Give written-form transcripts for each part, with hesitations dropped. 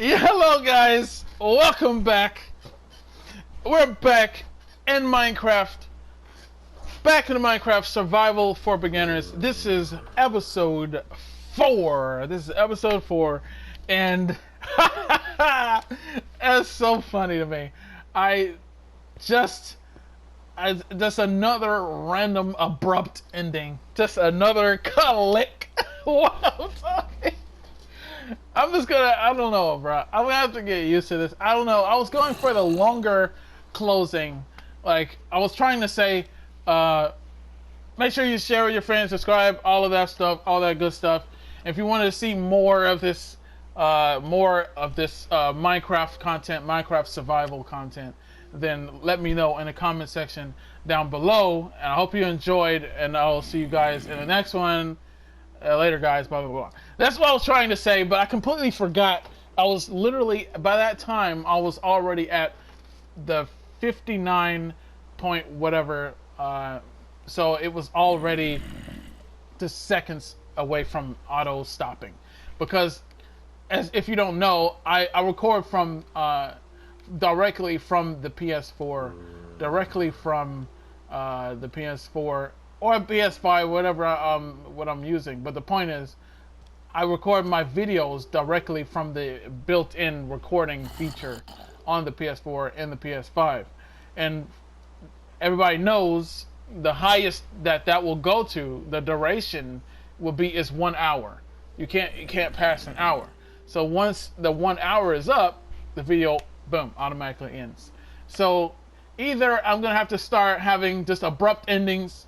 Yeah, hello guys, welcome back. We're back in Minecraft, back in the Minecraft Survival for Beginners. This is episode 4. And it's so funny to me. I just another random abrupt ending. Just another click. What I'm talking. I don't know, bro. I'm gonna have to get used to this. I don't know. I was going for the longer closing. Like, I was trying to say, make sure you share with your friends, subscribe, all of that stuff, all that good stuff. If you want to see more of this Minecraft content, Minecraft survival content, then let me know in the comment section down below. And I hope you enjoyed, and I'll see you guys in the next one. Later, guys, blah, blah, blah. That's what I was trying to say, but I completely forgot. I was literally, by that time, I was already at the 59 point whatever. So it was already just seconds away from auto stopping. Because, as if you don't know, I record from directly from the PS4, directly from the PS4 or PS5, whatever what I'm using. But the point is, I record my videos directly from the built-in recording feature on the PS4 and the PS5, and everybody knows the highest that will go to, the duration is 1 hour. You can't pass an hour. So once the 1 hour is up, the video boom automatically ends. So either I'm gonna have to start having just abrupt endings.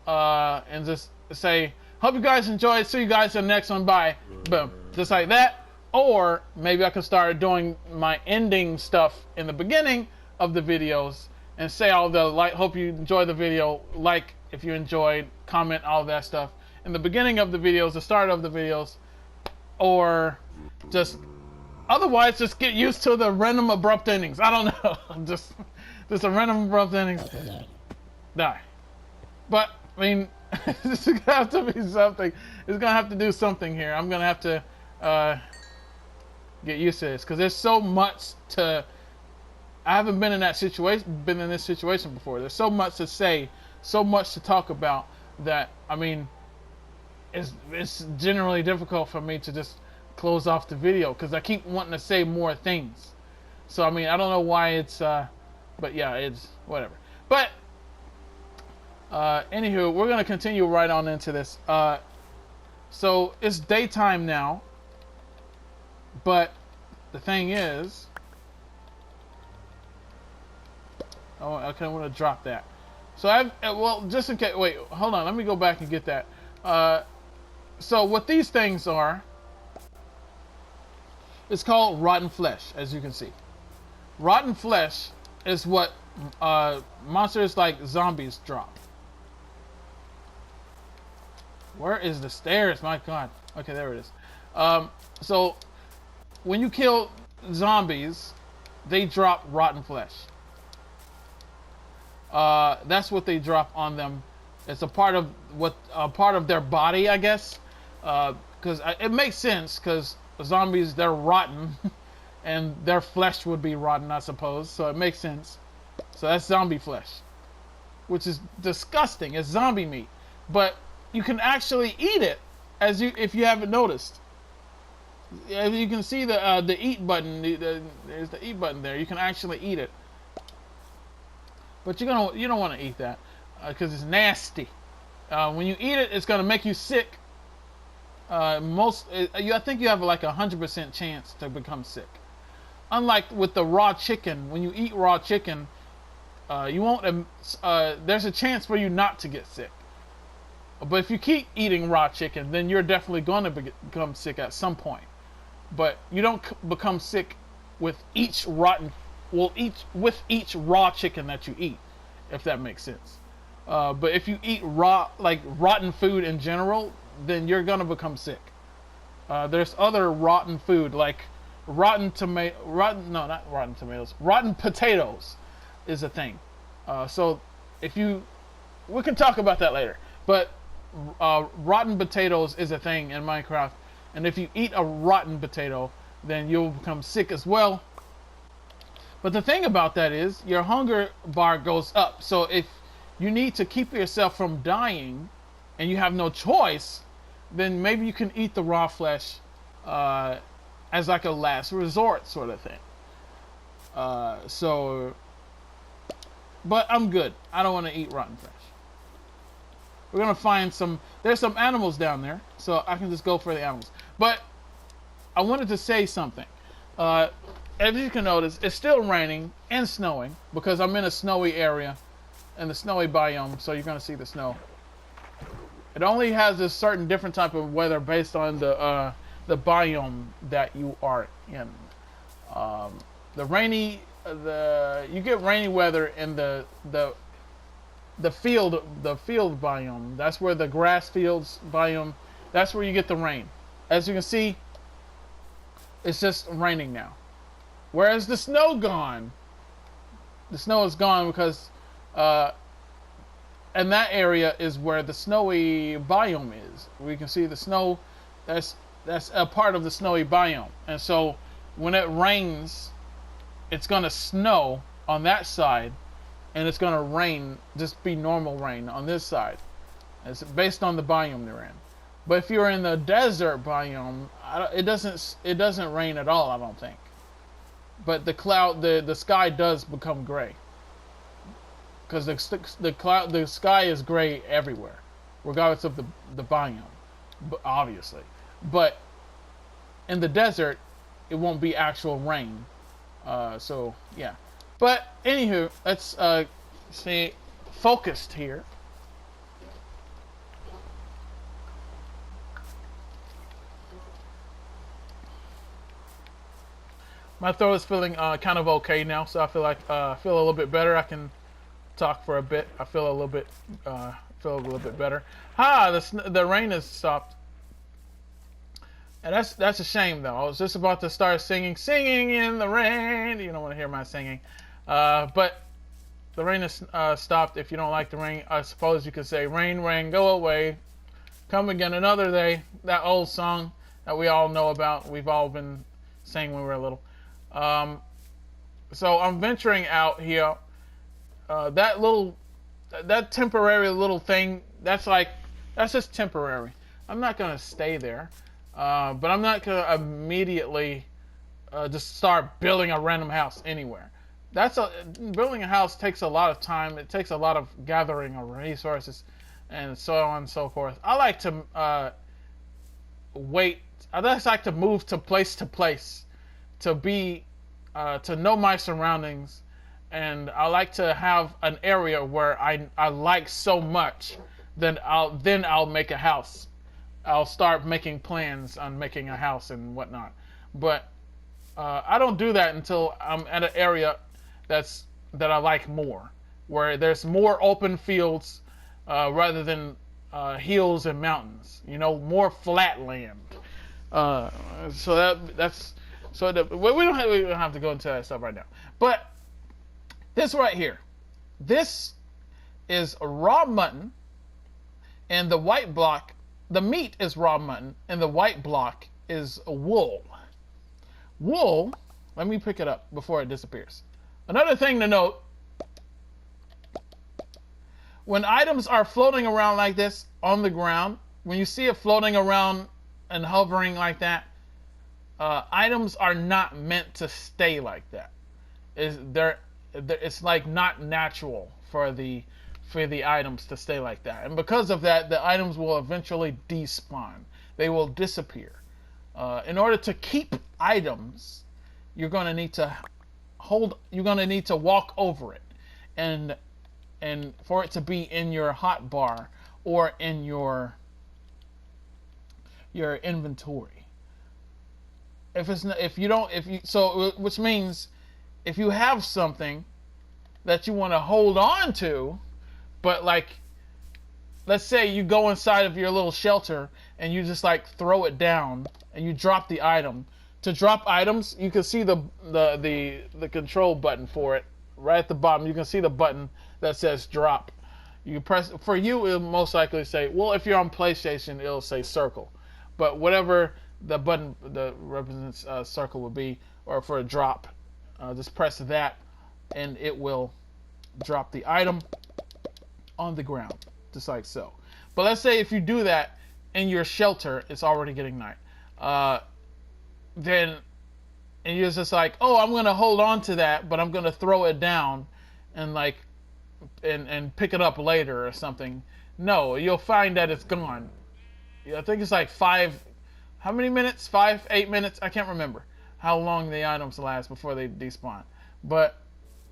And just say, hope you guys enjoyed, see you guys in the next one, bye, boom, just like that. Or maybe I can start doing my ending stuff in the beginning of the videos and say all the hope you enjoyed the video, like if you enjoyed, comment, all that stuff in the beginning of the videos, the start of the videos. Or just otherwise just get used to the random abrupt endings. I don't know. just a random abrupt endings. Die. But I mean, this is gonna have to be something. It's gonna have to do something here. I'm gonna have to get used to this because there's so much to. I haven't been in this situation before. There's so much to say, so much to talk about that. I mean, it's generally difficult for me to just close off the video because I keep wanting to say more things. So I mean, I don't know why it's. But yeah, it's whatever. But. Anywho, we're gonna continue right on into this. So it's daytime now, but the thing is, oh, okay, I want to drop that. So well, just in case. Wait, hold on. Let me go back and get that. So what these things are, it's called rotten flesh, as you can see. Rotten flesh is what monsters like zombies drop. Where is the stairs? My God. Okay, there it is. So, when you kill zombies, they drop rotten flesh. That's what they drop on them. It's a part of their body, I guess. Because it makes sense. Because zombies, they're rotten, and their flesh would be rotten, I suppose. So it makes sense. So that's zombie flesh, which is disgusting. It's zombie meat, but you can actually eat it, if you haven't noticed. As you can see the eat button. There's the eat button there. You can actually eat it, but you don't want to eat that because it's nasty. When you eat it, it's gonna make you sick. I think you have like 100% chance to become sick. Unlike with the raw chicken, when you eat raw chicken, you won't. There's a chance for you not to get sick. But if you keep eating raw chicken, then you're definitely going to become sick at some point. But you don't become sick with each raw chicken that you eat, if that makes sense. But if you eat rotten food in general, then you're going to become sick. There's other rotten food like rotten potatoes is a thing. So we can talk about that later. But rotten potatoes is a thing in Minecraft, and if you eat a rotten potato, then you'll become sick as well. But the thing about that is your hunger bar goes up. So if you need to keep yourself from dying and you have no choice, then maybe you can eat the raw flesh as like a last resort sort of thing. But I'm good. I don't want to eat rotten flesh. We're going to find there's some animals down there, so I can just go for the animals. But I wanted to say something. As you can notice, it's still raining and snowing because I'm in a snowy area, in the snowy biome, so you're going to see the snow. It only has a certain different type of weather based on the biome that you are in. You get rainy weather in the field biome. That's where the grass fields biome. That's where you get the rain. As you can see, it's just raining now. Whereas the snow gone. The snow is gone because and that area is where the snowy biome is. We can see the snow. That's a part of the snowy biome. And so when it rains, it's going to snow on that side, and it's going to rain, just be normal rain on this side. It's based on the biome they're in. But if you're in the desert biome, it doesn't rain at all, I don't think. But the sky does become gray, because the sky is gray everywhere, regardless of the biome, obviously. But in the desert, it won't be actual rain. So yeah. But anywho, let's stay focused here. My throat is feeling kind of okay now, so I feel like I feel a little bit better. I can talk for a bit. I feel a little bit better. The rain has stopped, and that's a shame though. I was just about to start singing in the rain. You don't want to hear my singing, but the rain has stopped. If you don't like the rain, I suppose you could say, "Rain, rain, go away, come again another day." That old song that we all know about. We've all been saying when we were little. So I'm venturing out here. That temporary little thing, that's just temporary. I'm not gonna stay there, but I'm not gonna immediately just start building a random house anywhere. Building a house takes a lot of time. It takes a lot of gathering of resources, and so on and so forth. I like to wait. I just like to move to place, to know my surroundings, and I like to have an area where I like so much that I'll make a house. I'll start making plans on making a house and whatnot. But I don't do that until I'm at an area that I like more, where there's more open fields rather than hills and mountains. More flat land. We don't have to go into that stuff right now. But this right here, this is raw mutton, and the white block, the meat is raw mutton, and the white block is wool. Wool, let me pick it up before it disappears. Another thing to note, when items are floating around like this on the ground, when you see it floating around and hovering like that, items are not meant to stay like that. It's like not natural for the items to stay like that, and because of that, the items will eventually despawn. They will disappear. In order to keep items, you're going to need to walk over it, and for it to be in your hotbar or in your inventory. Which means if you have something that you want to hold on to, but let's say you go inside of your little shelter and you just throw it down and you drop the item. To drop items, you can see the control button for it right at the bottom. You can see the button that says drop. You press, for you it'll most likely say, well, if you're on PlayStation, it'll say circle. But whatever the button that represents circle would be, or for a drop. Just press that, and it will drop the item on the ground, just like so. But let's say if you do that in your shelter, it's already getting night. Then, and you're just like, oh, I'm gonna hold on to that, but I'm gonna throw it down, and like, and pick it up later or something. No, you'll find that it's gone. I think it's like 5. How many minutes? 5, 8 minutes? I can't remember how long the items last before they despawn. But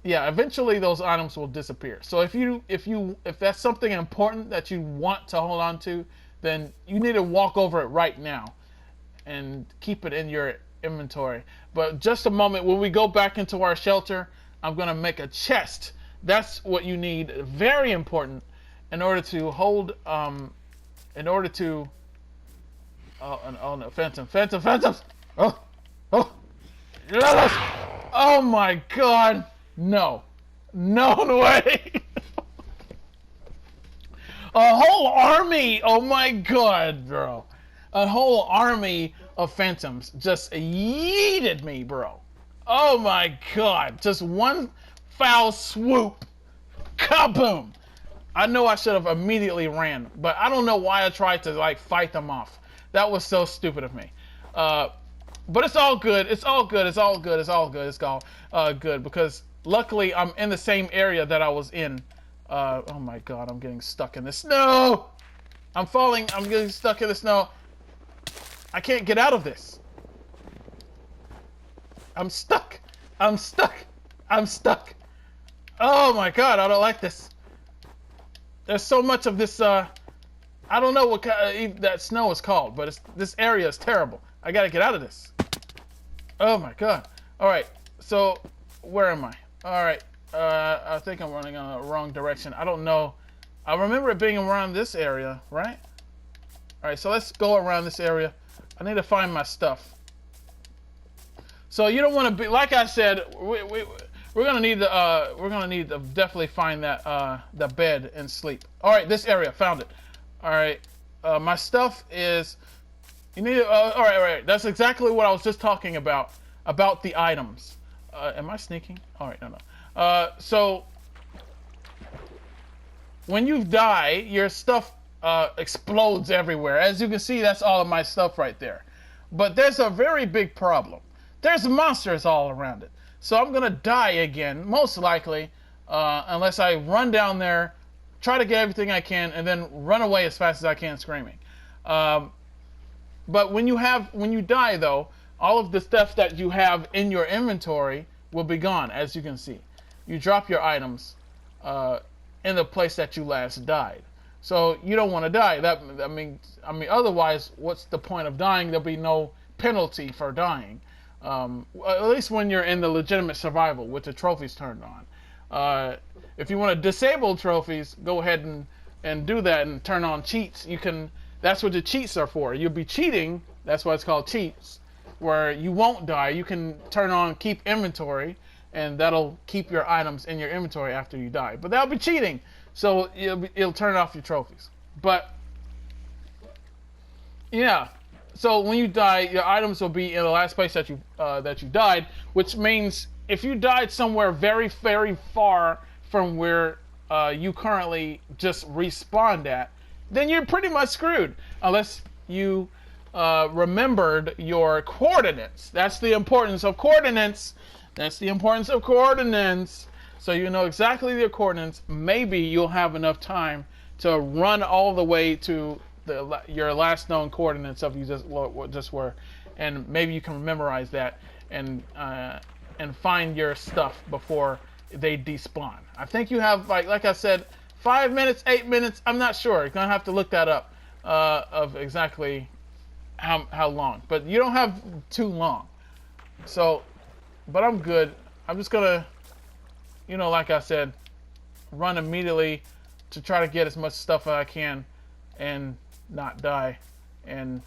yeah, eventually those items will disappear. So if that's something important that you want to hold on to, then you need to walk over it right now and keep it in your inventory. But just a moment, when we go back into our shelter, I'm gonna make a chest. That's what you need. Very important in order to hold. In order to. Oh no! Phantoms! Oh! Oh my God! No way! A whole army! Oh my God, bro! A whole army of phantoms just yeeted me, bro. Oh my God! Just one foul swoop, kaboom! I know I should have immediately ran, but I don't know why I tried to like fight them off. That was so stupid of me. But it's all good. It's all good because luckily I'm in the same area that I was in. Oh my God, I'm getting stuck in the snow. I'm falling. I'm getting stuck in the snow. I can't get out of this. I'm stuck. Oh my God, I don't like this. There's so much of this, I don't know what that snow is called, but this area is terrible. I gotta get out of this. Oh my God. Alright, so, where am I? Alright, I think I'm running in the wrong direction. I don't know. I remember it being around this area, right? Alright, so let's go around this area. I need to find my stuff. So you don't want to be, like I said, we're gonna need to definitely find that the bed and sleep. All right, this area, found it. All right, my stuff is. You need. All right. That's exactly what I was just talking about the items. Am I sneaking? All right, no. So when you die, your stuff explodes everywhere. As you can see, that's all of my stuff right there. But there's a very big problem. There's monsters all around it. So I'm going to die again, most likely, unless I run down there, try to get everything I can, and then run away as fast as I can screaming. But when you die, though, all of the stuff that you have in your inventory will be gone, as you can see. You drop your items in the place that you last died. So you don't want to die. I mean, otherwise, what's the point of dying? There'll be no penalty for dying. At least when you're in the legitimate survival with the trophies turned on. If you want to disable trophies, go ahead and do that and turn on cheats. You can. That's what the cheats are for. You'll be cheating. That's why it's called cheats, where you won't die. You can turn on keep inventory, and that'll keep your items in your inventory after you die. But that'll be cheating, so it'll turn off your trophies. But yeah. So when you die, your items will be in the last place that you died, which means if you died somewhere very, very far from where you currently just respawned at, then you're pretty much screwed unless you remembered your coordinates. That's the importance of coordinates. So you know exactly your coordinates. Maybe you'll have enough time to run all the way to your last known coordinates of you just were, and maybe you can memorize that and find your stuff before they despawn. I think you have like I said, 5 minutes, 8 minutes. I'm not sure. You're gonna have to look that up of exactly how long, but you don't have too long. So, but I'm good. I'm just gonna, like I said, run immediately to try to get as much stuff as I can and not die, and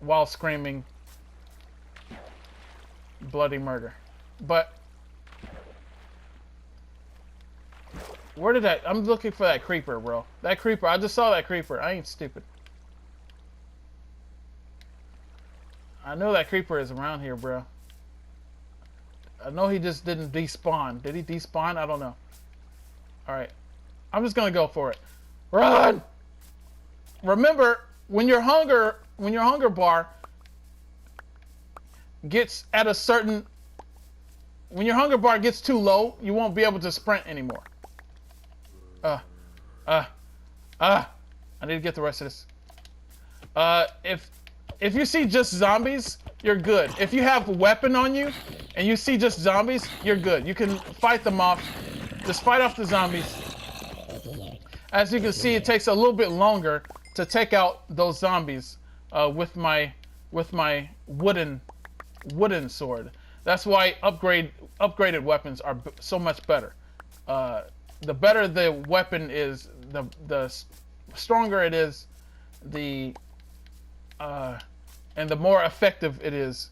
while screaming bloody murder. But where did I'm looking for that creeper, bro. That creeper, I just saw that creeper. I ain't stupid. I know that creeper is around here, bro. I know he just didn't despawn. Did he despawn? I don't know. Alright. I'm just gonna go for it. Run! Remember, when your hunger bar gets at a certain... When your hunger bar gets too low, you won't be able to sprint anymore. I need to get the rest of this. If you see just zombies, you're good. If you have a weapon on you and you see just zombies, you're good. You can fight them off. Just fight off the zombies. As you can see, it takes a little bit longer to take out those zombies with my wooden sword. That's why upgraded weapons are so much better. The better the weapon is, the stronger it is, and the more effective it is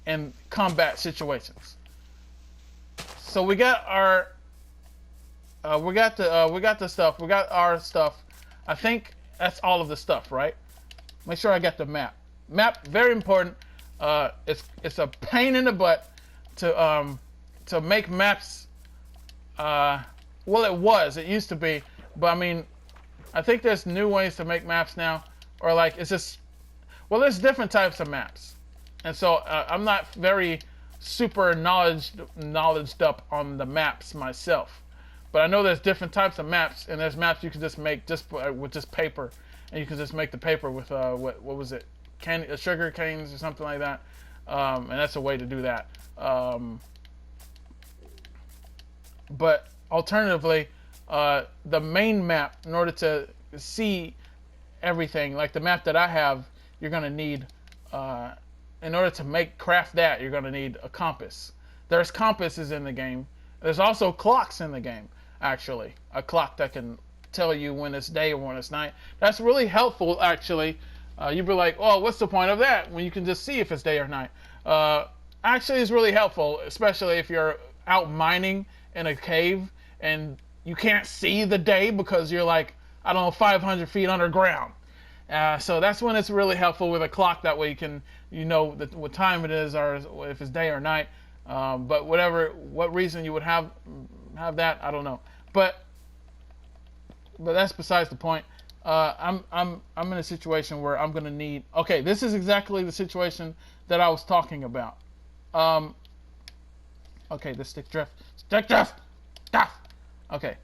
in combat situations. So we got our, we got the stuff. We got our stuff. I think that's all of the stuff, right? Make sure I got the map. Map, very important. It's a pain in the butt to make maps. Well, it used to be, but I mean, I think there's new ways to make maps now, or like it's just, well, there's different types of maps, and so I'm not very super knowledged up on the maps myself, but I know there's different types of maps, and there's maps you can just make just with just paper, and you can just make the paper with what was it, sugar canes or something like that, and that's a way to do that. But alternatively, the main map, in order to see everything, like the map that I have, you're gonna need, in order to craft that, you're gonna need a compass. There's compasses in the game. There's also clocks in the game, actually. A clock that can tell you when it's day or when it's night. That's really helpful, actually. You'd be like, oh, what's the point of that when you can just see if it's day or night? Actually, it's really helpful, especially if you're out mining in a cave and you can't see the day because you're like, I don't know, 500 feet underground. So that's when it's really helpful with a clock. That way you know what time it is, or if it's day or night. But what reason you would have that, I don't know. But that's besides the point. I'm in a situation where I'm gonna need. Okay, this is exactly the situation that I was talking about. Okay, the stick drift. Okay,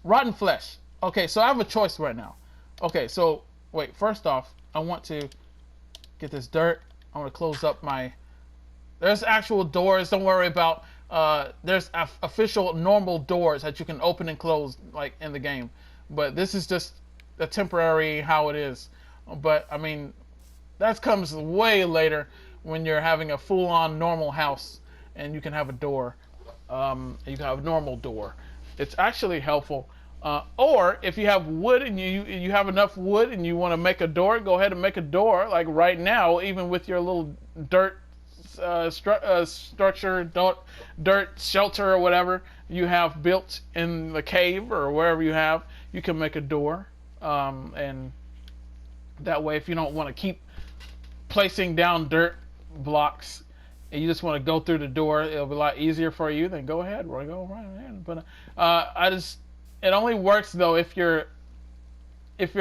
rotten flesh. Okay, so I have a choice right now. Okay, so wait. First off, I want to get this dirt. I want to close up my. There's actual doors. Don't worry about. There's official normal doors that you can open and close like in the game. But this is just a temporary how it is. But I mean, that comes way later when you're having a full-on normal house and you can have a door. You can have a normal door. It's actually helpful. Or if you have wood and you have enough wood and you want to make a door, go ahead and make a door. Like right now, even with your little dirt structure, dirt shelter or whatever you have built in the cave or wherever you can make a door. And that way, if you don't want to keep placing down dirt blocks and you just want to go through the door, it'll be a lot easier for you. Then go ahead, go right ahead. But it only works though if your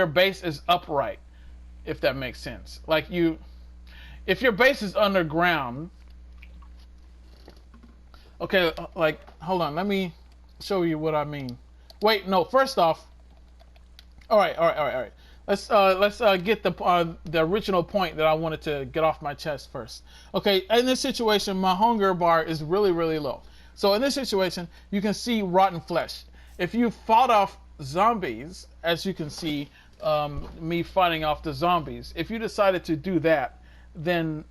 base is upright, if that makes sense. Like if your base is underground. Okay, like hold on, let me show you what I mean. Wait, no. First off, all right. Let's get the original point that I wanted to get off my chest first. Okay, in this situation, my hunger bar is really, really low. So in this situation, you can see rotten flesh. If you fought off zombies, as you can see, me fighting off the zombies, if you decided to do that, then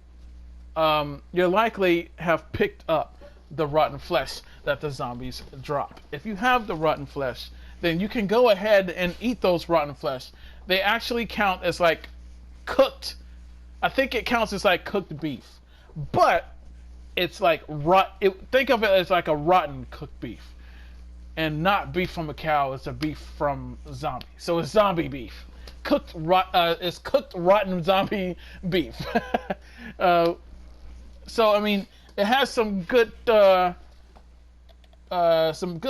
you'll likely have picked up the rotten flesh that the zombies drop. If you have the rotten flesh, then you can go ahead and eat those rotten flesh. They actually count as like cooked. I think it counts as like cooked beef, but it's like think of it as like a rotten cooked beef, and not beef from a cow. It's a beef from zombie. So it's zombie beef. cooked rotten zombie beef. So I mean, it has some good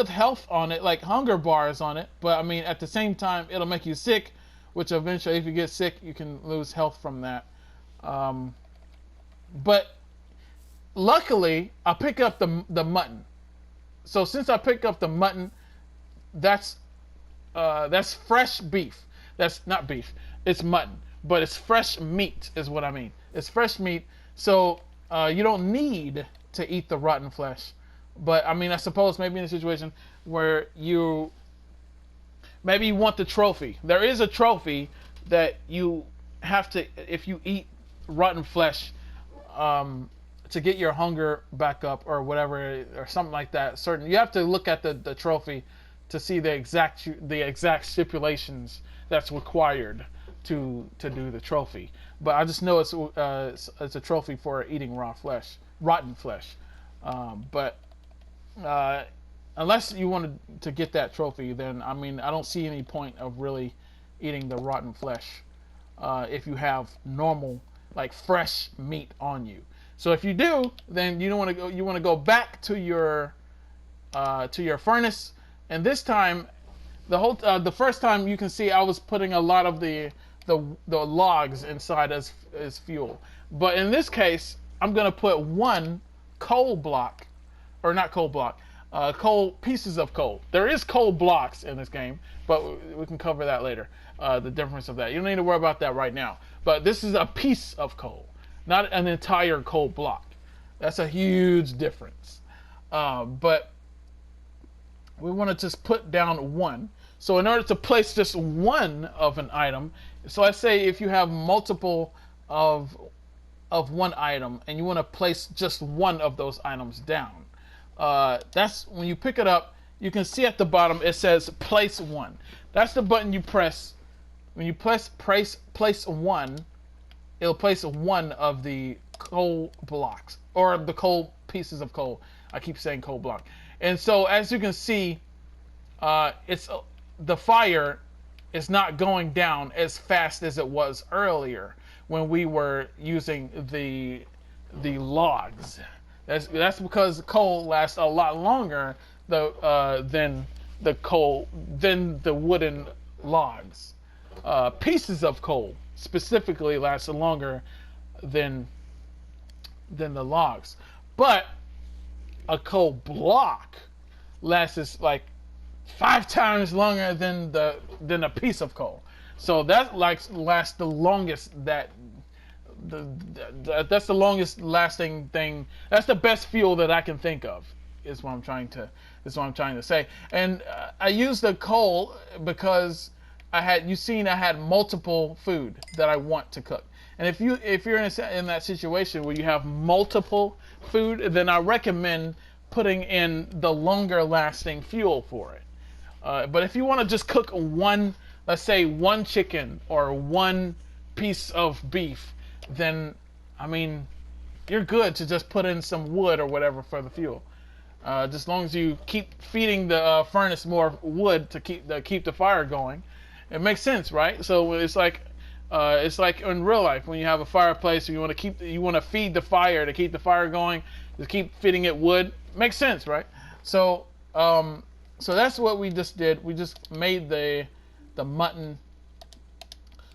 health on it, like hunger bars on it. But I mean, at the same time, it'll make you sick, which eventually, if you get sick, you can lose health from that. But luckily, I pick up the mutton. So since I picked up the mutton, that's fresh beef. That's not beef. It's mutton, but it's fresh meat, is what I mean. It's fresh meat. So you don't need to eat the rotten flesh. But I mean, I suppose maybe in a situation where maybe you want the trophy. There is a trophy that you have to, if you eat rotten flesh, to get your hunger back up or whatever, or something like that. You have to look at the trophy to see the exact stipulations that's required to do the trophy. But I just know it's a trophy for eating rotten flesh. But unless you wanted to get that trophy, then I mean, I don't see any point of really eating the rotten flesh if you have normal, like fresh meat on you. So if you do, then you don't want to go. You want to go back to your furnace, and this time, the first time you can see I was putting a lot of the logs inside as fuel. But in this case, I'm gonna put one coal block, or not coal block, pieces of coal. There is coal blocks in this game, but we can cover that later. The difference of that. You don't need to worry about that right now. But this is a piece of coal, not an entire coal block. That's a huge difference. But we want to just put down one. So in order to place just one of an item, so let's say if you have multiple of one item and you want to place just one of those items down, that's when you pick it up, you can see at the bottom it says place one. That's the button you press. When you place one, it'll place one of the coal blocks, or the coal pieces of coal. I keep saying coal block. And so as you can see, the fire is not going down as fast as it was earlier when we were using the logs. That's because coal lasts a lot longer than the wooden logs. Pieces of coal specifically last longer than the logs, but a coal block lasts like 5 times longer than a piece of coal. So that lasts the longest. That's the longest lasting thing. That's the best fuel that I can think of. Is what I'm trying to say. And I used the coal because I had multiple food that I want to cook. And if you're in that situation where you have multiple food, then I recommend putting in the longer lasting fuel for it. But if you want to just cook one, let's say one chicken or one piece of beef, then I mean, you're good to just put in some wood or whatever for the fuel. Just as long as you keep feeding the furnace more wood to keep the fire going, it makes sense, right? So it's like in real life when you have a fireplace and you want to feed the fire to keep the fire going, just keep feeding it wood. Makes sense, right? So that's what we just did. We just made the mutton.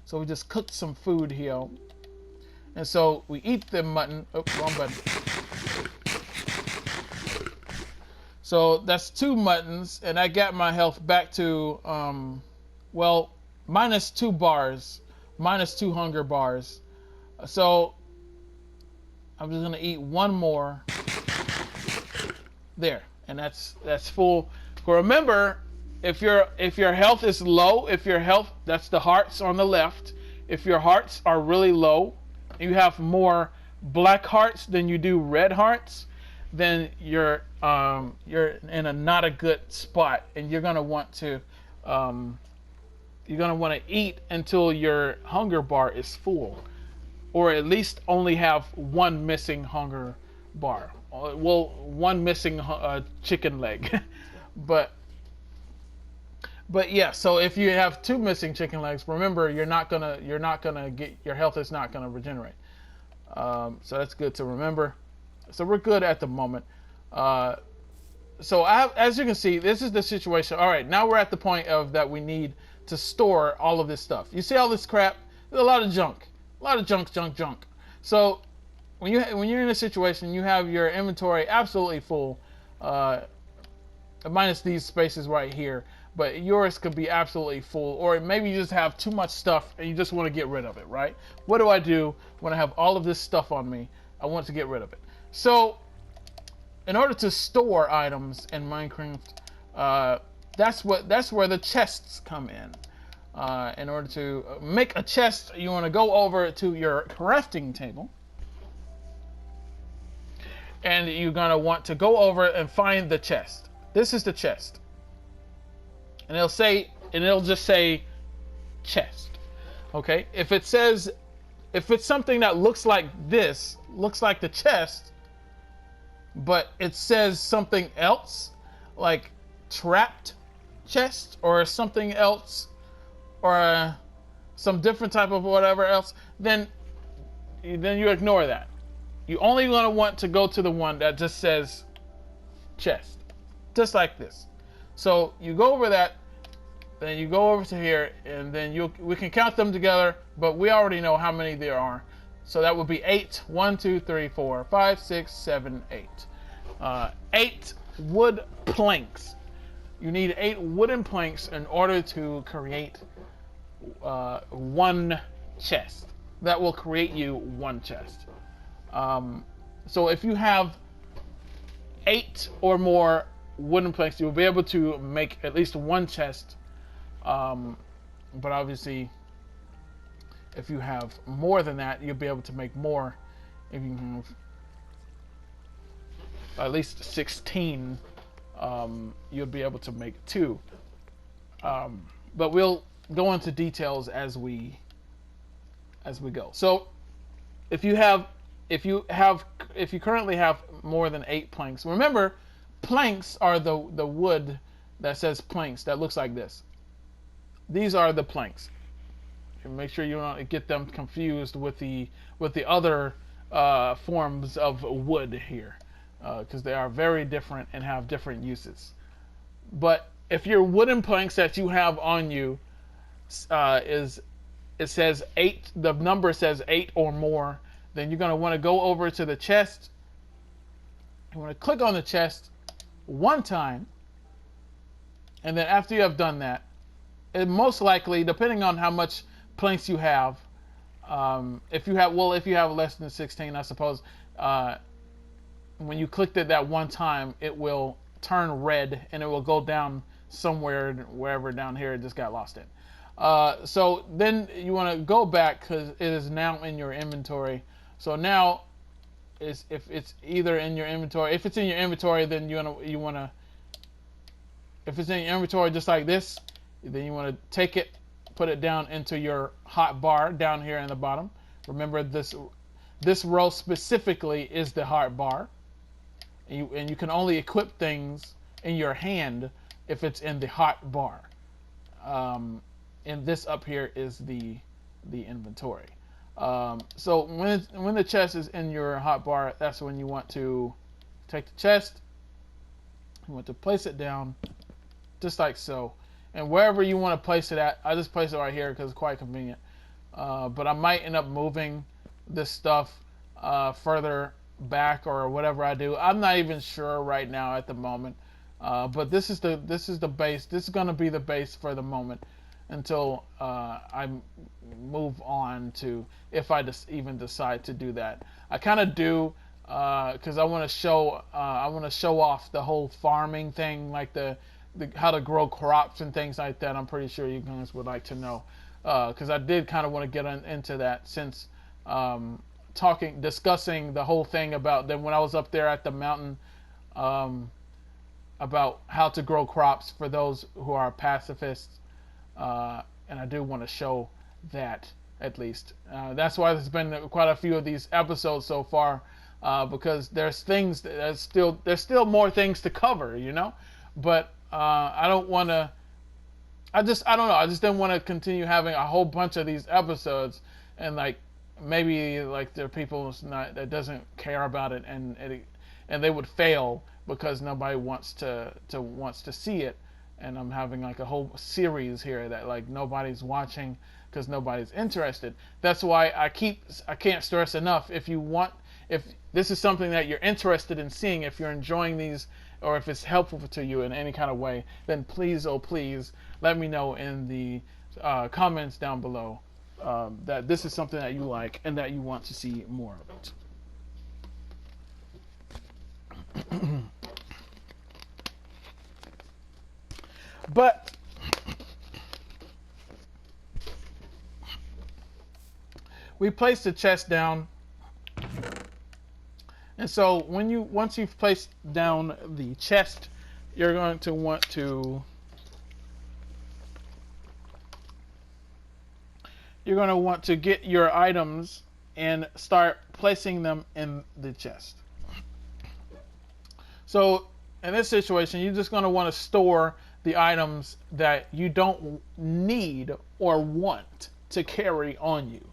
So we just cooked some food here, and so we eat the mutton. Oh, wrong button. So that's 2 muttons, and I got my health back to minus 2 bars, minus 2 hunger bars. So I'm just gonna eat one more. There, and that's full. Remember, if your health is low, that's the hearts on the left. If your hearts are really low, you have more black hearts than you do red hearts, then you're in a not a good spot, and you're gonna want to eat until your hunger bar is full, or at least only have one missing hunger bar. Well, one missing chicken leg, but But yeah, so if you have 2 missing chicken legs, remember you're not gonna get, your health is not gonna regenerate. So that's good to remember. So we're good at the moment. So as you can see, this is the situation. All right, now we're at the point of that we need to store all of this stuff. You see all this crap? There's a lot of junk, junk. So when you're in a situation, you have your inventory absolutely full, minus these spaces right here. But yours could be absolutely full, or maybe you just have too much stuff and you just want to get rid of it, right? What do I do when I have all of this stuff on me? I want to get rid of it. So in order to store items in Minecraft, that's where the chests come in. In order to make a chest, you want to go over to your crafting table, and you're gonna want to go over and find the chest. This is the chest, and it'll just say chest. Okay, if it's something that looks like this, looks like the chest, but it says something else, like trapped chest or something else, or some different type of whatever else, then you ignore that. You only want to want to go to the one that just says chest, just like this. So you go over that, then you go over to here, and then we can count them together, but we already know how many there are. So that would be 8. 1, 2, 3, 4, 5, 6, 7, 8. 8 wood planks. You need 8 wooden planks in order to create one chest. That will create you one chest. So if you have 8 or more wooden planks, you'll be able to make at least one chest. But obviously, if you have more than that, you'll be able to make more. If you have at least 16, you'll be able to make 2. But we'll go into details as we go. So if you currently have more than 8 planks, remember, planks are the wood that says planks that looks like this. These are the planks. And make sure you don't get them confused with the other forms of wood here, because they are very different and have different uses. But if your wooden planks that you have on you it says 8, the number says 8 or more, then you're going to want to go over to the chest. You want to click on the chest one time, and then after you have done that, it most likely, depending on how much planks you have, if you have less than 16, I suppose, when you clicked it that one time, it will turn red and it will go down somewhere, wherever down here it just got lost in. So then you want to go back, because it is now in your inventory. So now, if it's either in your inventory, if it's in your inventory, then you want to, if it's in your inventory just like this, then you want to take it, put it down into your hot bar down here in the bottom. Remember, this row specifically is the hot bar, and you can only equip things in your hand if it's in the hot bar. And this up here is the inventory. So when the chest is in your hot bar, that's when you want to take the chest. You want to place it down, just like so. And wherever you want to place it at, I just place it right here because it's quite convenient. But I might end up moving this stuff further back or whatever I do. I'm not even sure right now at the moment. But this is the base. This is going to be the base for the moment until I move on to, if I even decide to do that. I kind of do because I want to show off the whole farming thing, like the how to grow crops and things like that. I'm pretty sure you guys would like to know, because I did kind of want to get into that, since discussing the whole thing about then when I was up there at the mountain, about how to grow crops for those who are pacifists, and I do want to show that at least. That's why there's been quite a few of these episodes so far, because there's still more things to cover, but I don't want to I don't know. I just didn't want to continue having a whole bunch of these episodes, and like maybe like there are people that doesn't care about it, and they would fail because nobody wants to see it, and I'm having like a whole series here that like nobody's watching because nobody's interested. That's why I can't stress enough. If this is something that you're interested in seeing, if you're enjoying these, or if it's helpful to you in any kind of way, then please, oh please, let me know in the comments down below that this is something that you like and that you want to see more of it. But we placed the chest down, and so once you've placed down the chest, you're going to want to get your items and start placing them in the chest. So in this situation, you're just going to want to store the items that you don't need or want to carry on you.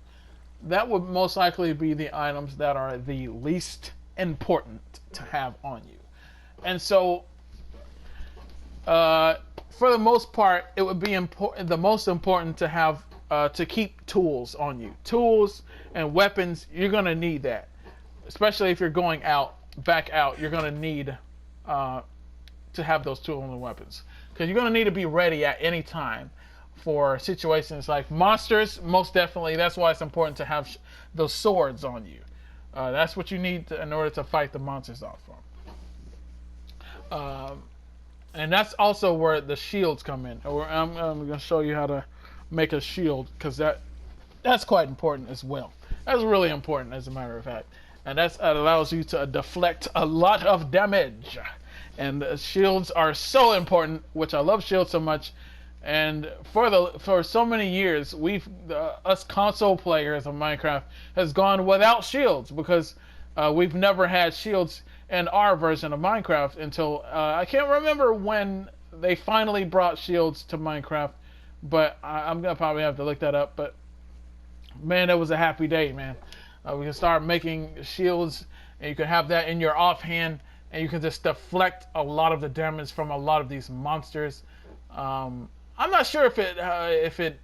That would most likely be the items that are the least important to have on you. And so for the most part, it would be the most important to have to keep tools on you. Tools and weapons, you're going to need that. Especially if you're going back out, you're going to need to have those tools and weapons. Because you're going to need to be ready at any time for situations like monsters, most definitely. That's why it's important to have those swords on you. That's what you need in order to fight the monsters off from. And that's also where the shields come in. I'm going to show you how to make a shield, because that's quite important as well. That's really important, as a matter of fact. And that allows you to deflect a lot of damage. And shields are so important, which I love shields so much. And for so many years, us console players of Minecraft has gone without shields, because we've never had shields in our version of Minecraft until I can't remember when they finally brought shields to Minecraft, but I'm gonna probably have to look that up. But man, that was a happy day, man. We can start making shields, and you can have that in your offhand, and you can just deflect a lot of the damage from a lot of these monsters. I'm not sure if it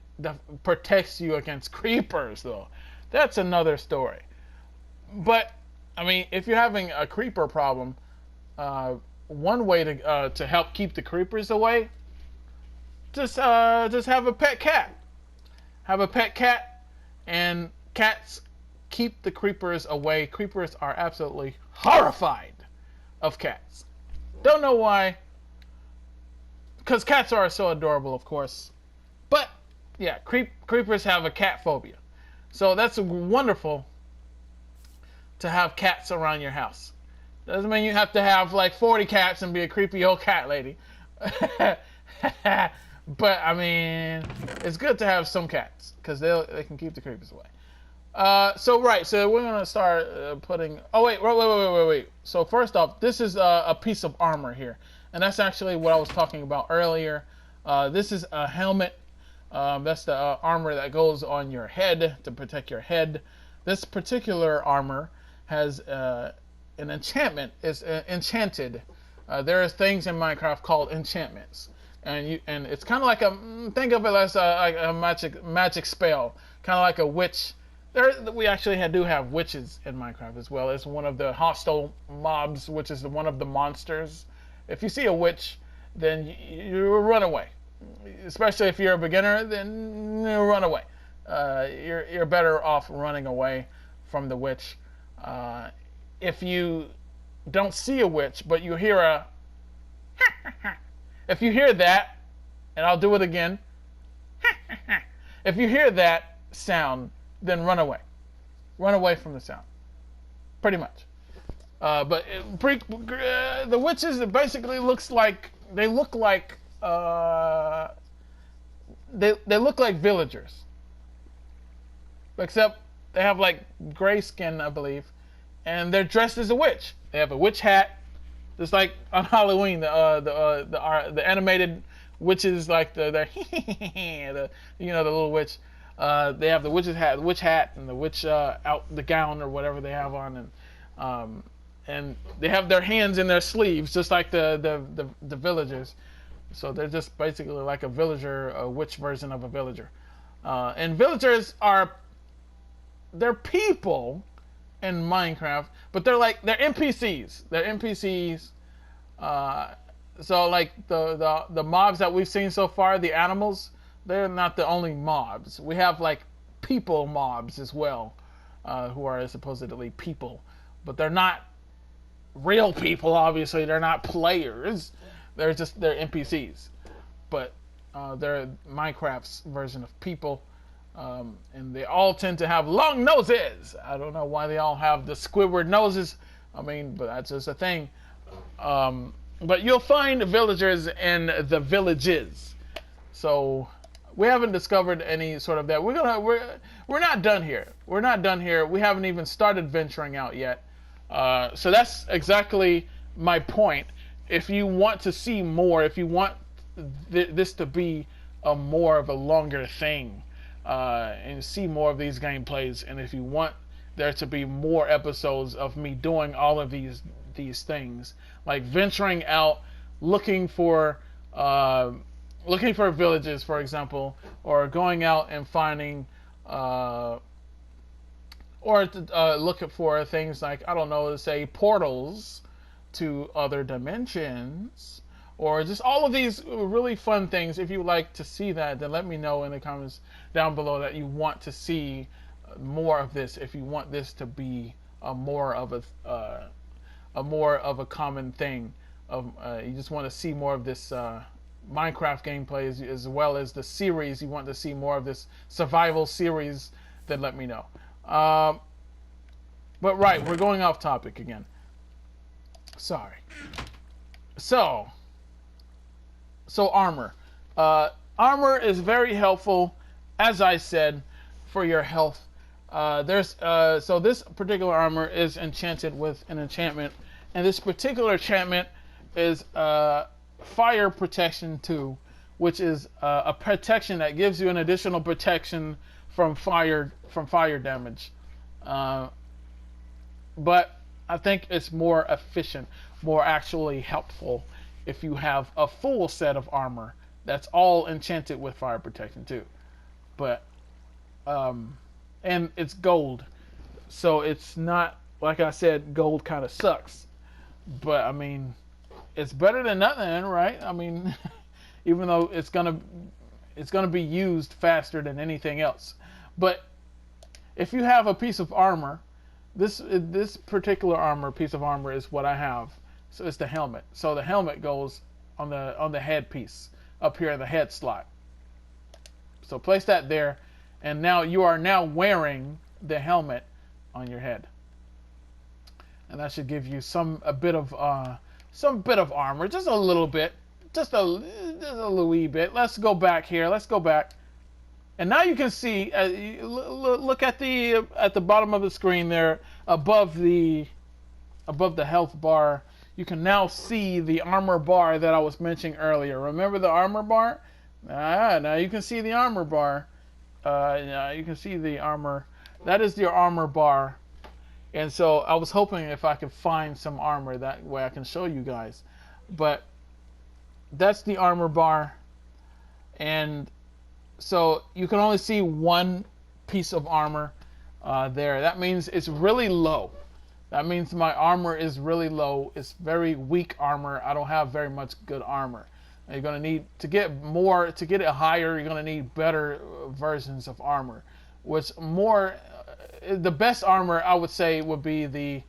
protects you against creepers, though. That's another story. But I mean, if you're having a creeper problem, one way to help keep the creepers away, just have a pet cat. Have a pet cat, and cats keep the creepers away. Creepers are absolutely horrified of cats. Don't know why. Because cats are so adorable, of course. But yeah, creepers have a cat phobia. So that's wonderful to have cats around your house. Doesn't mean you have to have like 40 cats and be a creepy old cat lady. But I mean, it's good to have some cats, because they can keep the creepers away. So we're gonna start putting. Oh wait. So first off, this is a piece of armor here, and that's actually what I was talking about earlier. This is a helmet. That's the armor that goes on your head to protect your head. This particular armor has an enchantment. It's enchanted. There are things in Minecraft called enchantments, and it's kind of like think of it as a magic spell, kind of like a witch. We actually do have witches in Minecraft as well. It's one of the hostile mobs, which is one of the monsters. If you see a witch, then you run away. Especially if you're a beginner, then you run away. You're better off running away from the witch. If you don't see a witch, but you hear if you hear that, and I'll do it again. If you hear that sound, then run away. Run away from the sound. Pretty much. But the witches, it basically looks like they look like villagers, except they have like gray skin, I believe, and they're dressed as a witch. They have a witch hat, just like on Halloween, the animated witches like the the little witch. They have the witch hat, and the witch out the gown or whatever they have on, and they have their hands in their sleeves, just like the villagers. So they're just basically like a witch version of a villager. And villagers they're people in Minecraft, but they're NPCs. They're NPCs. So like the mobs that we've seen so far, the animals, they're not the only mobs. We have like people mobs as well, who are supposedly people, but they're not real people. Obviously, they're not players. They're NPCs, but they're Minecraft's version of people. And they all tend to have long noses. I don't know why they all have the Squidward noses. I mean, but that's just a thing. But you'll find villagers in the villages. So we haven't discovered any sort of that. We're not done here. We're not done here. We haven't even started venturing out yet. So that's exactly my point. If you want to see more, if you want this to be more of a longer thing, and see more of these gameplays, and if you want there to be more episodes of me doing all of these things, like venturing out, looking for villages, for example, or going out and finding looking for things like, I don't know, say portals to other dimensions, or just all of these really fun things. If you would like to see that, then let me know in the comments down below that you want to see more of this. If you want this to be more of a common thing, you just want to see more of this Minecraft gameplay as well as the series. You want to see more of this survival series, then let me know. But right, we're going off topic again. Sorry. So armor. Armor is very helpful, as I said, for your health. So this particular armor is enchanted with an enchantment, and this particular enchantment is Fire Protection 2, which is a protection that gives you an additional protection from fire damage. But I think it's more efficient, more actually helpful if you have a full set of armor that's all enchanted with Fire Protection 2. But and it's gold, so it's not, like I said, gold kind of sucks, but I mean, it's better than nothing, right? I mean, even though it's gonna be used faster than anything else. But if you have a piece of armor, this particular piece of armor is what I have. So it's the helmet. So the helmet goes on the head piece up here in the head slot. So place that there, and now you are wearing the helmet on your head, and that should give you a bit of armor, just a little bit, just a wee bit. Let's go back here. Let's go back, and now you can see. Look at the bottom of the screen there, above the health bar. You can now see the armor bar that I was mentioning earlier. Remember the armor bar? Now you can see the armor bar. Now you can see the armor. That is your armor bar. And so I was hoping if I could find some armor, that way I can show you guys. But that's the armor bar. And so you can only see one piece of armor there. That means it's really low. That means my armor is really low. It's very weak armor. I don't have very much good armor. And you're going to need to get it higher. You're going to need better versions of armor. The best armor I would say would be the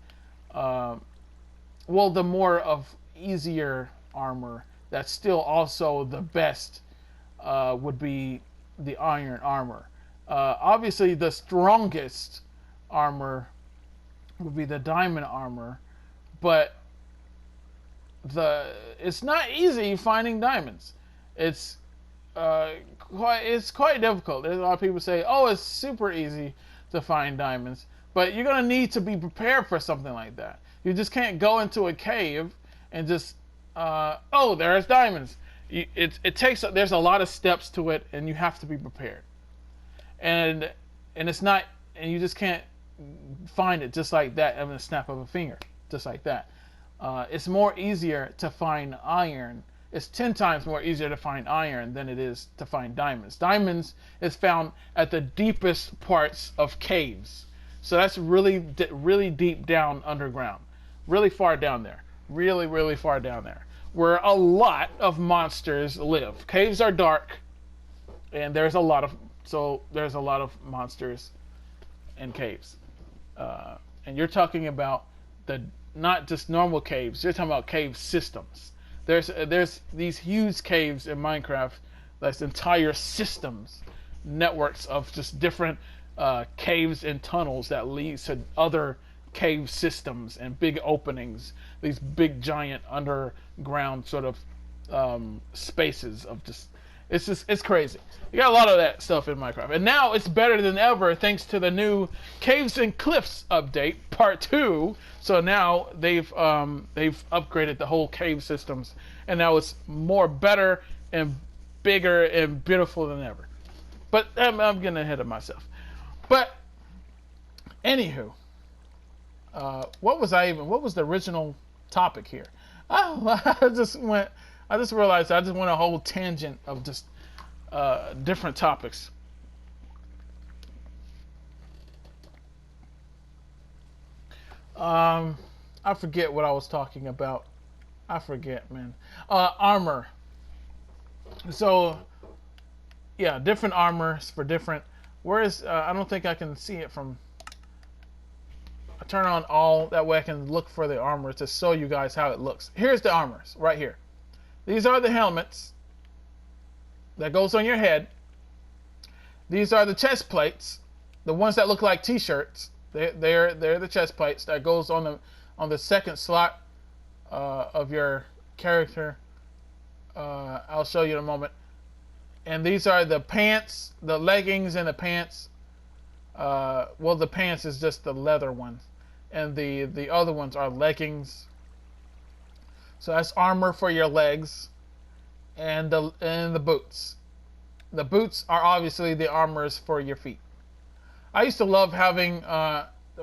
more of easier armor. That's still also the best would be the iron armor. Obviously, the strongest armor would be the diamond armor, but it's not easy finding diamonds. It's quite difficult. There's a lot of people say, "Oh, it's super easy to find diamonds," but you're gonna need to be prepared for something like that. You just can't go into a cave and just, there's diamonds, There's a lot of steps to it, and you have to be prepared. And it's not, and you just can't find it just like that in a snap of a finger, just like that. It's more easier to find iron. It's 10 times more easier to find iron than it is to find diamonds. Diamonds is found at the deepest parts of caves. So that's really, really deep down underground. Really far down there. Really, really far down there. Where a lot of monsters live. Caves are dark, and there's a lot of monsters in caves. And you're talking about not just normal caves. You're talking about cave systems. There's these huge caves in Minecraft. That's entire systems, networks of just different caves and tunnels that lead to other cave systems and big openings. These big giant underground sort of spaces of just. It's crazy. You got a lot of that stuff in Minecraft, and now it's better than ever thanks to the new Caves and Cliffs update, Part 2. So now they've upgraded the whole cave systems, and now it's better and bigger and beautiful than ever. But I'm getting ahead of myself. But anywho, what was the original topic here? Oh, I just realized I just went a whole tangent of just different topics. I forget what I was talking about. I forget, man. Armor. So, yeah, different armors for different. I don't think I can see it from. I turn on all, that way I can look for the armor to show you guys how it looks. Here's the armors, right here. These are the helmets that goes on your head. These are the chest plates, the ones that look like t-shirts. They're the chest plates that goes on the second slot of your character. I'll show you in a moment. And these are the pants, the leggings and the pants. Well, the pants is just the leather ones, and the other ones are leggings. So that's armor for your legs, and the boots. The boots are obviously the armors for your feet. I used to love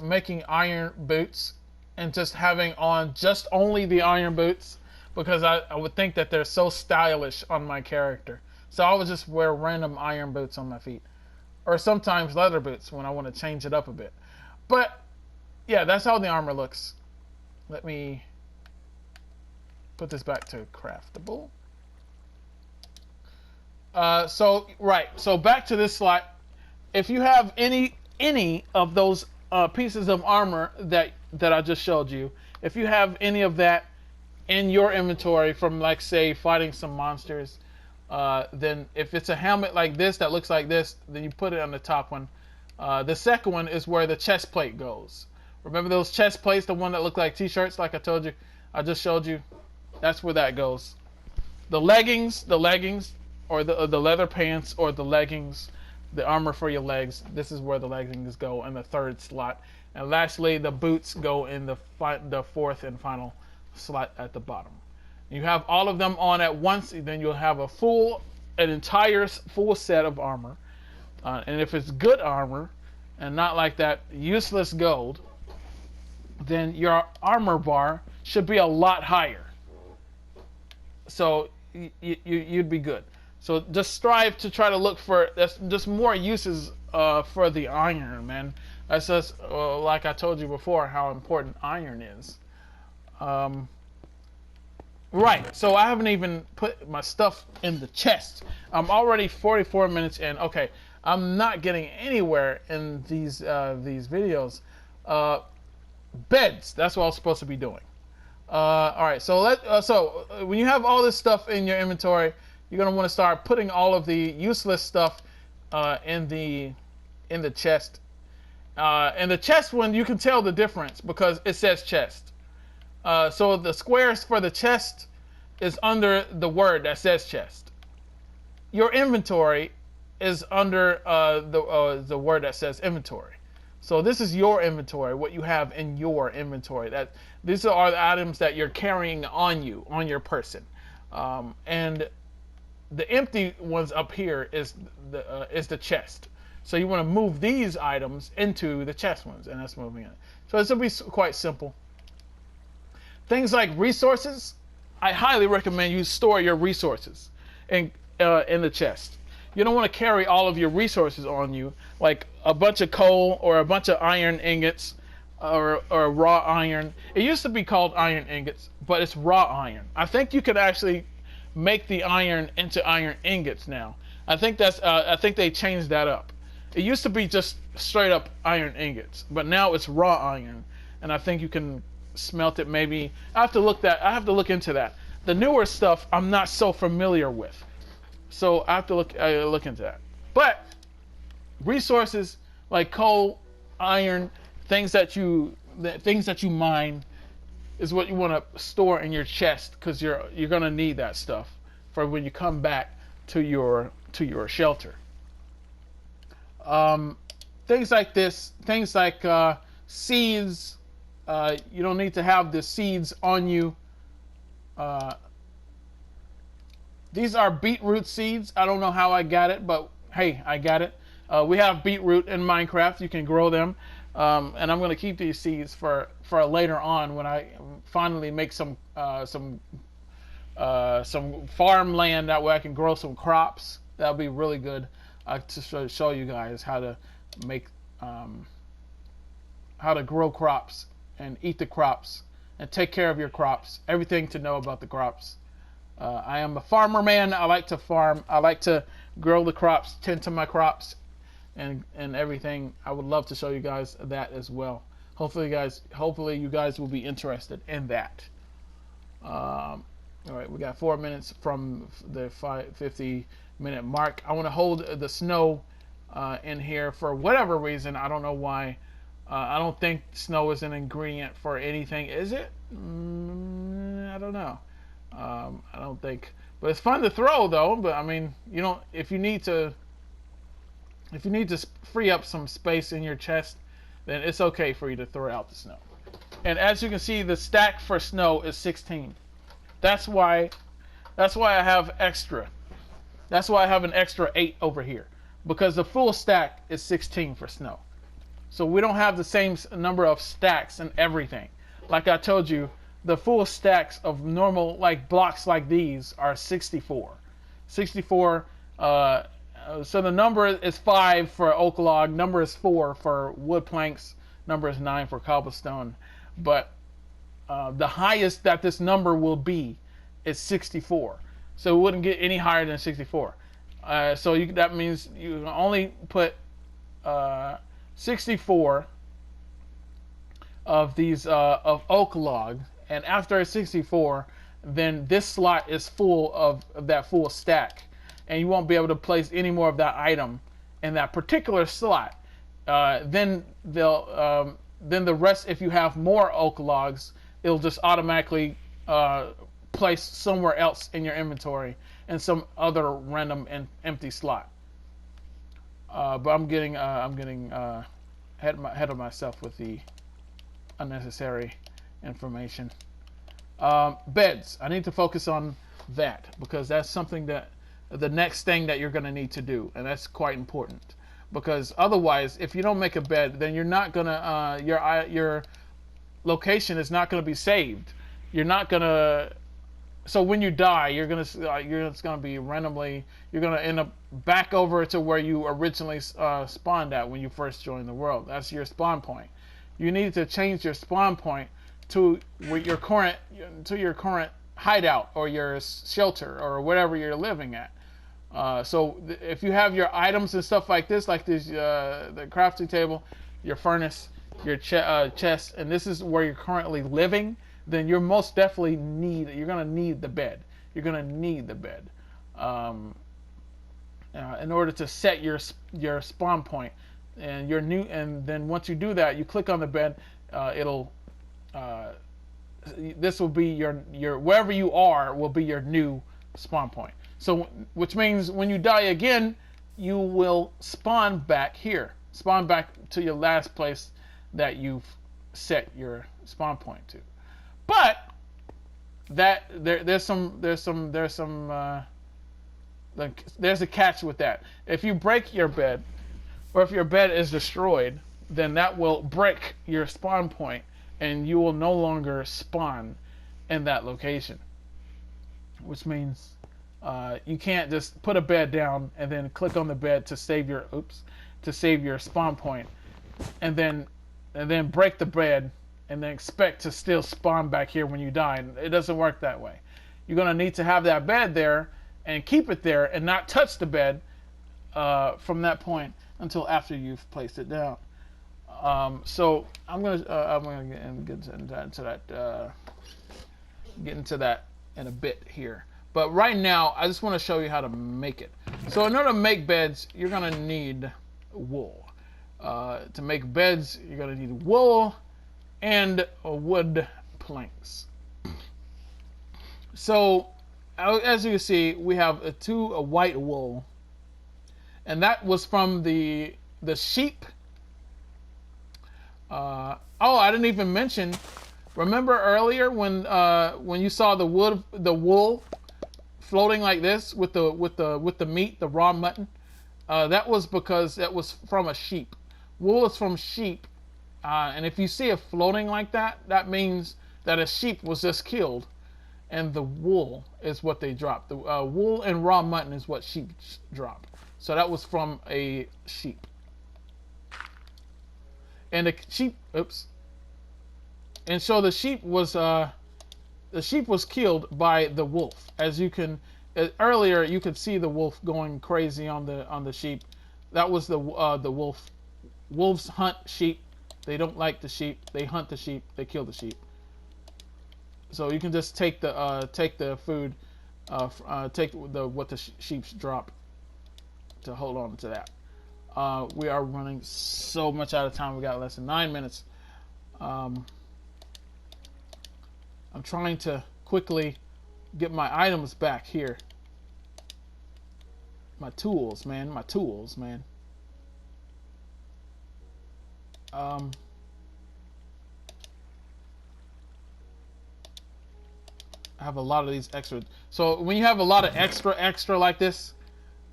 making iron boots and just having on just only the iron boots, because I would think that they're so stylish on my character. So I would just wear random iron boots on my feet, or sometimes leather boots when I want to change it up a bit. But yeah, that's how the armor looks. Let me put this back to craftable. So back to this slide. If you have any of those pieces of armor that I just showed you, if you have any of that in your inventory from, like, say, fighting some monsters, then if it's a helmet like this that looks like this, then you put it on the top one. The second one is where the chest plate goes. Remember those chest plates, the one that look like t-shirts, like I told you, I just showed you? That's where that goes. The leggings, or the leather pants, or the leggings, the armor for your legs, this is where the leggings go in the third slot. And lastly, the boots go in the fourth and final slot at the bottom. You have all of them on at once, then you'll have an entire full set of armor. And if it's good armor, and not like that useless gold, then your armor bar should be a lot higher. So you'd be good. So just strive to try to look for just more uses for the iron, man. That's just like I told you before, how important iron is. Right, so I haven't even put my stuff in the chest. I'm already 44 minutes in. Okay, I'm not getting anywhere in these videos. Beds, that's what I was supposed to be doing. All right, so when you have all this stuff in your inventory, you're gonna want to start putting all of the useless stuff in the chest. In the chest one, you can tell the difference because it says chest. So the squares for the chest is under the word that says chest. Your inventory is under the word that says inventory. So this is your inventory, what you have in your inventory. These are the items that you're carrying on you, on your person. And the empty ones up here is the chest. So you want to move these items into the chest ones, and that's moving it. So this will be quite simple. Things like resources, I highly recommend you store your resources in the chest. You don't want to carry all of your resources on you, like a bunch of coal or a bunch of iron ingots or raw iron. It used to be called iron ingots, but it's raw iron. I think you could actually make the iron into iron ingots now. I think they changed that up. It used to be just straight up iron ingots, but now it's raw iron, and I think you can smelt it. Maybe I have to look into that. The newer stuff I'm not so familiar with, so I have to look into that. But resources like coal, iron, things that you mine is what you want to store in your chest, because you're gonna need that stuff for when you come back to your shelter. Things like this, things like seeds. You don't need to have the seeds on you. These are beetroot seeds. I don't know how I got it, but hey, I got it. We have beetroot in Minecraft. You can grow them, and I'm going to keep these seeds for later on when I finally make some farmland. That way I can grow some crops. That'll be really good to show you guys how to make how to grow crops and eat the crops and take care of your crops. Everything to know about the crops. I am a farmer man. I like to farm. I like to grow the crops, tend to my crops, and everything. I would love to show you guys that as well. Hopefully you guys will be interested in that. All right, we got 4 minutes from the 50-minute mark. I want to hold the snow in here for whatever reason. I don't know why. I don't think snow is an ingredient for anything, is it? I don't know. I don't think, but it's fun to throw though. But I mean, you don't. If you need to free up some space in your chest, then it's okay for you to throw out the snow. And as you can see, the stack for snow is 16. That's why I have extra. That's why I have an extra 8 over here, because the full stack is 16 for snow. So we don't have the same number of stacks and everything. Like I told you, the full stacks of normal like blocks like these are 64. 64. So the number is 5 for oak log, number is 4 for wood planks, number is 9 for cobblestone. But the highest that this number will be is 64. So it wouldn't get any higher than 64. So that means you can only put 64 of these of oak log, and after 64, then this slot is full of that full stack, and you won't be able to place any more of that item in that particular slot. Then the rest, if you have more oak logs, it'll just automatically place somewhere else in your inventory in some other random and empty slot. But I'm getting ahead of myself with the unnecessary information. Beds. I need to focus on that, because that's something that the next thing that you're going to need to do, and that's quite important. Because otherwise, if you don't make a bed, then you're not gonna your location is not gonna be saved. You're not gonna. So when you die, you're it's gonna be randomly. You're gonna end up back over to where you originally spawned at when you first joined the world. That's your spawn point. You need to change your spawn point to your current hideout or your shelter or whatever you're living at. So if you have your items and stuff like this, like this, the crafting table, your furnace, your chest, and this is where you're currently living, then you're most definitely you're gonna need the bed. You're gonna need the bed in order to set your spawn point and your new. And then once you do that, you click on the bed. It'll this will be your wherever you are will be your new spawn point. So, which means when you die again, you will spawn back here. Spawn back to your last place that you've set your spawn point to. But there's some There's a catch with that. If you break your bed, or if your bed is destroyed, then that will break your spawn point, and you will no longer spawn in that location. Which means you can't just put a bed down and then click on the bed to save your spawn point, and then break the bed and then expect to still spawn back here when you die. It doesn't work that way. You're gonna need to have that bed there and keep it there and not touch the bed from that point until after you've placed it down. So I'm gonna get into that in a bit here. But right now, I just want to show you how to make it. So in order to make beds, you're gonna need wool. To make beds, you're gonna need wool and wood planks. So as you can see, we have a white wool, and that was from the sheep. Oh, I didn't even mention. Remember earlier when you saw the wool floating like this with the meat, the raw mutton? That was because that was from a sheep. Wool is from sheep, and if you see it floating like that, that means that a sheep was just killed, and the wool is what they dropped. The wool and raw mutton is what sheep drop. So that was from a sheep. And the sheep, and so the sheep was killed by the wolf. As you can earlier, you could see the wolf going crazy on the sheep. That was the wolf. Wolves hunt sheep. They don't like the sheep. They hunt the sheep. They kill the sheep. So you can just take the food, take what the sheeps drop to hold on to that. We are running so much out of time. We got less than 9 minutes. I'm trying to quickly get my items back here. My tools, man. I have a lot of these extra. So when you have a lot of extra like this,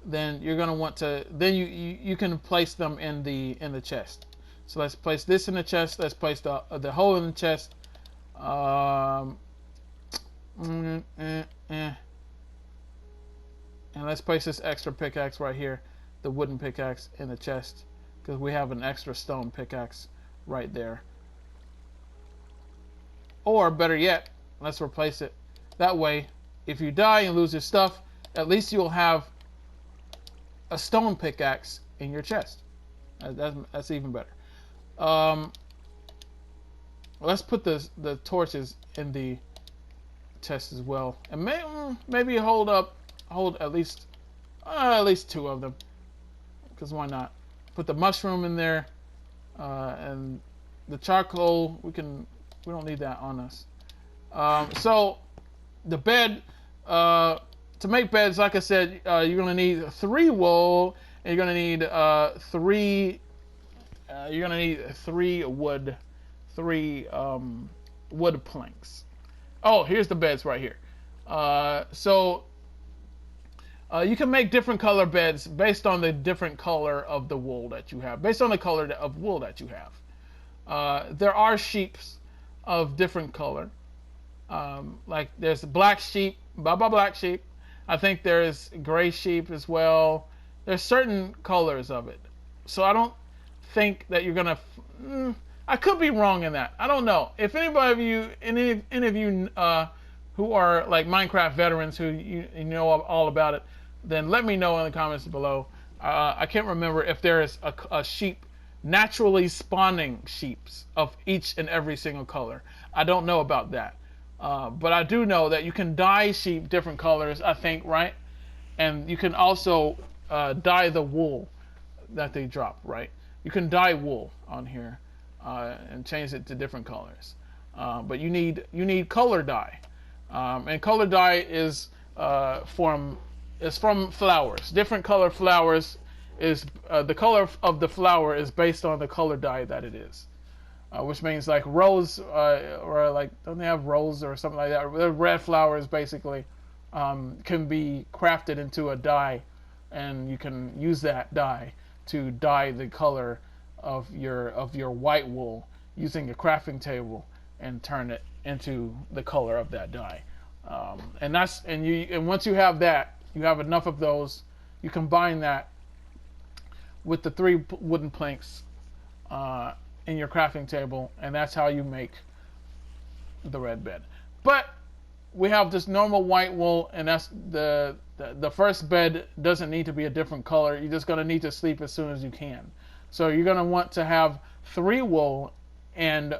then you're gonna want to. Then you can place them in the chest. So let's place this in the chest. Let's place the hole in the chest. And let's place this extra pickaxe right here, the wooden pickaxe, in the chest, because we have an extra stone pickaxe right there. Or better yet, let's replace it. That way, if you die and lose your stuff, at least you'll have a stone pickaxe in your chest. That's even better. Let's put the torches in the chest as well, and maybe hold at least 2 of them, because why not? Put the mushroom in there, and the charcoal. We don't need that on us. So the bed, to make beds, like I said, you're gonna need 3 wool, and you're gonna need 3 wood planks. Oh, here's the beds right here. So you can make different color beds based on the different color of the wool that you have, based on the color of wool that you have. There are sheeps of different color. Like there's black sheep, black sheep. I think there's gray sheep as well. There's certain colors of it. So I don't think that you're gonna. I could be wrong in that. I don't know. If any of you who are like Minecraft veterans who you know all about it, then let me know in the comments below. I can't remember if there is a sheep, naturally spawning sheeps of each and every single color. I don't know about that. But I do know that you can dye sheep different colors, I think, right? And you can also dye the wool that they drop, right? You can dye wool on here and change it to different colors. But you need color dye, and color dye is from flowers. Different color flowers is the color of the flower is based on the color dye that it is. Which means like rose, or like, don't they have rose or something like that? They're red flowers basically. can be crafted into a dye, and you can use that dye to dye the color of your white wool using a crafting table and turn it into the color of that dye. And once you have that, you have enough of those. You combine that with the 3 wooden planks in your crafting table, and that's how you make the red bed. But we have this normal white wool, and that's the first bed doesn't need to be a different color. You're just going to need to sleep as soon as you can. So you're going to want to have 3 wool and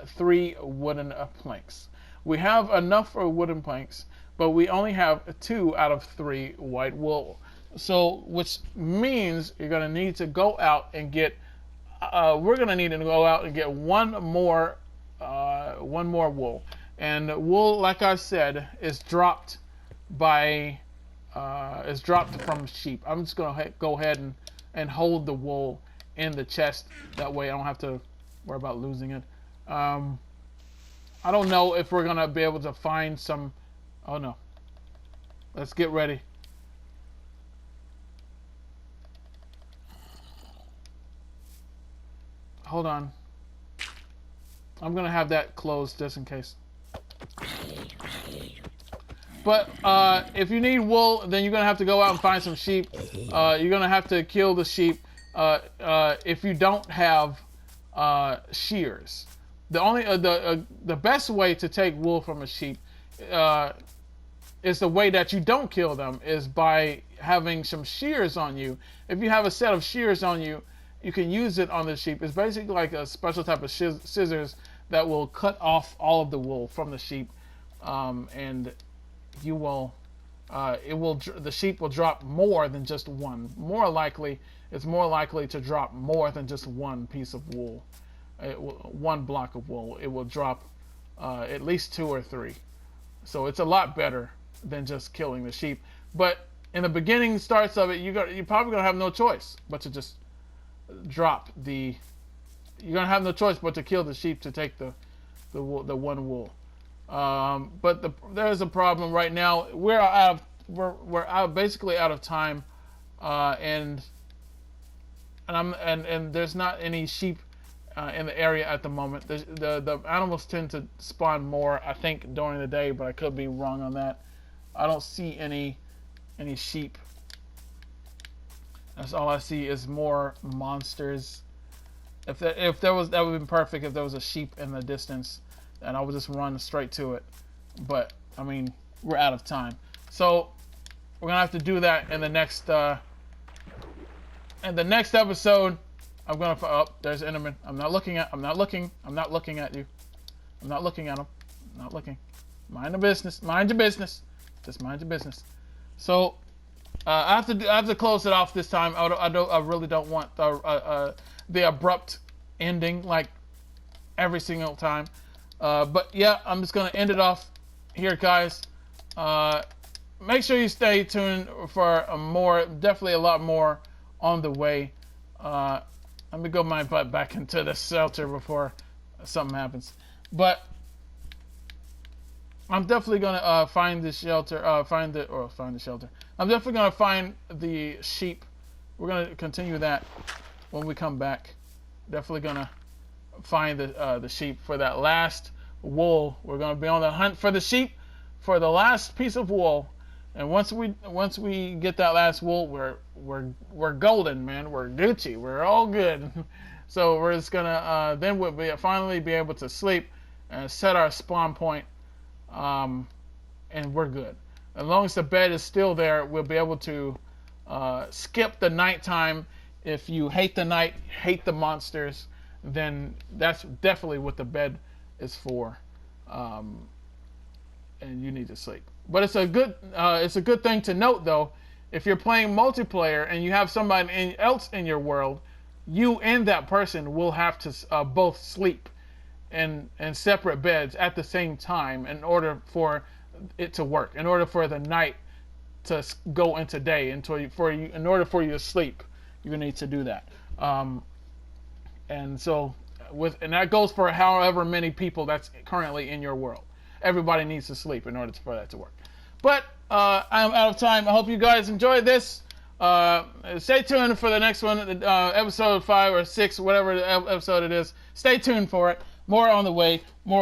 3 wooden planks. We have enough for wooden planks, but we only have 2 out of 3 white wool. So, which means you're going to need to go out and get. We're going to need to go out and get one more wool. And wool, like I said, is dropped from sheep. I'm just going to go ahead and hold the wool in the chest. That way I don't have to worry about losing it. I don't know if we're going to be able to find some... Oh, no. Let's get ready. Hold on. I'm going to have that closed just in case. But if you need wool, then you're going to have to go out and find some sheep. You're going to have to kill the sheep if you don't have shears. The best way to take wool from a sheep is the way that you don't kill them, is by having some shears on you. If you have a set of shears on you, you can use it on the sheep. It's basically like a special type of scissors that will cut off all of the wool from the sheep, and you will, the sheep will drop more than just one. It's more likely to drop more than just one piece of wool, one block of wool. It will drop at least 2 or 3. So it's a lot better than just killing the sheep. But in the beginning starts of it, you're probably gonna have no choice but to just drop the. You're gonna have no choice but to kill the sheep to take the one wool. But there's a problem right now. We're basically out of time, and there's not any sheep in the area at the moment. The animals tend to spawn more, I think, during the day, but I could be wrong on that. I don't see any sheep. That's all I see is more monsters. If there was, that would have been perfect if there was a sheep in the distance, and I would just run straight to it. But I mean, we're out of time, so we're gonna have to do that in the next episode. I'm gonna. Oh, there's Enderman. I'm not looking at you. I'm not looking at him. I'm not looking. Mind the business. Mind your business. Just mind your business. So I have to close it off this time. I really don't want the abrupt ending like every single time. But yeah, I'm just gonna end it off here, guys. Make sure you stay tuned for definitely a lot more on the way. Let me go my butt back into the shelter before something happens. But I'm definitely gonna find the shelter. Find the shelter. I'm definitely gonna find the sheep. We're gonna continue that when we come back. Definitely gonna find the sheep for that last wool. We're gonna be on the hunt for the sheep for the last piece of wool. And once we get that last wool, we're golden, man. We're Gucci. We're all good. So we're just gonna then we'll finally be able to sleep and set our spawn point, and we're good. As long as the bed is still there, we'll be able to skip the nighttime. If you hate the night, hate the monsters, then that's definitely what the bed is for. And you need to sleep. But it's a good thing to note, though. If you're playing multiplayer and you have somebody else in your world, you and that person will have to both sleep in separate beds at the same time in order for it to work. In order for the night to go into day, in order for you to sleep, you need to do that. And that goes for however many people that's currently in your world. Everybody needs to sleep in order for that to work. But I'm out of time. I hope you guys enjoyed this. Stay tuned for the next one, episode 5 or 6, whatever episode it is. Stay tuned for it. More on the way. More